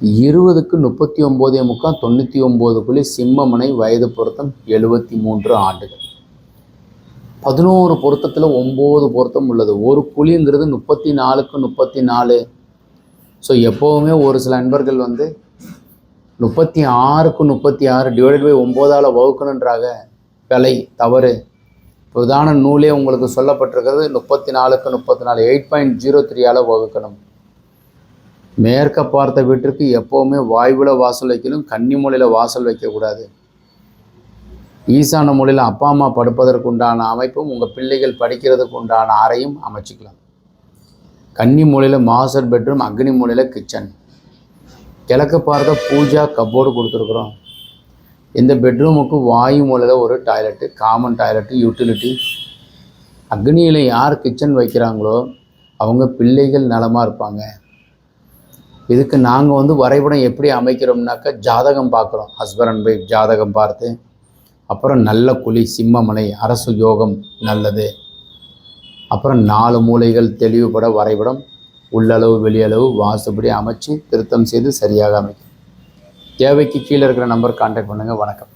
20க்கு 39.75 99 குழி சிம்மமனை வயது பொருத்தம் 73 ஆண்டுகள். 11 பொருத்தத்தில் 9 பொருத்தம் உள்ளது. ஒரு குழிங்கிறது 34க்கு 34. ஸோ எப்போவுமே ஒரு சில நண்பர்கள் 36க்கு 36 டிவைடட் பை 9ஆல் வகுக்கணுன்றாக. விலை தவறு. பிரதான நூலே உங்களுக்கு சொல்லப்பட்டிருக்கிறது 34க்கு 34 8.03ஆல் வகுக்கணும். மேற்க பார்த்த வீட்டிற்கு எப்போவுமே வாயுவில் வாசல் வைக்கணும், கன்னி மூலையில் வாசல் வைக்கக்கூடாது. ஈசான மூலையில் அப்பா அம்மா படுப்பதற்கு உண்டான அமைப்பும் உங்கள் பிள்ளைகள் படிக்கிறதுக்கு உண்டான அறையும் அமைச்சிக்கலாம். கன்னி மூலையில் மாஸ்டர் பெட்ரூம், அக்னி மூலையில் கிச்சன். கிழக்கு பார்த்த பூஜா கப்போர்டு கொடுத்துருக்குறோம். இந்த பெட்ரூமுக்கு வாயு மூலையில் ஒரு டாய்லெட்டு, காமன் டாய்லெட்டு, யூட்டிலிட்டி. அக்னியில் யார் கிச்சன் வைக்கிறாங்களோ அவங்க பிள்ளைகள் நலமாக இருப்பாங்க. இதுக்கு நாங்கள் வரைபடம் எப்படி அமைக்கிறோம்னாக்கா ஜாதகம் பார்க்குறோம். ஹஸ்பண்ட் அண்ட் ஒய்ஃப் ஜாதகம் பார்த்து, அப்புறம் நல்ல குழி சிம்மமனை அரசு யோகம் நல்லது, அப்புறம் 4 மூலைகள் தெளிவுபட வரைபடம் உள்ளளவு வெளியளவு வாசுபடி அமைச்சு திருத்தம் செய்து சரியாக அமைக்கும். தேவைக்கு கீழே இருக்கிற நம்பர் கான்டாக்ட் பண்ணுங்கள். வணக்கம்.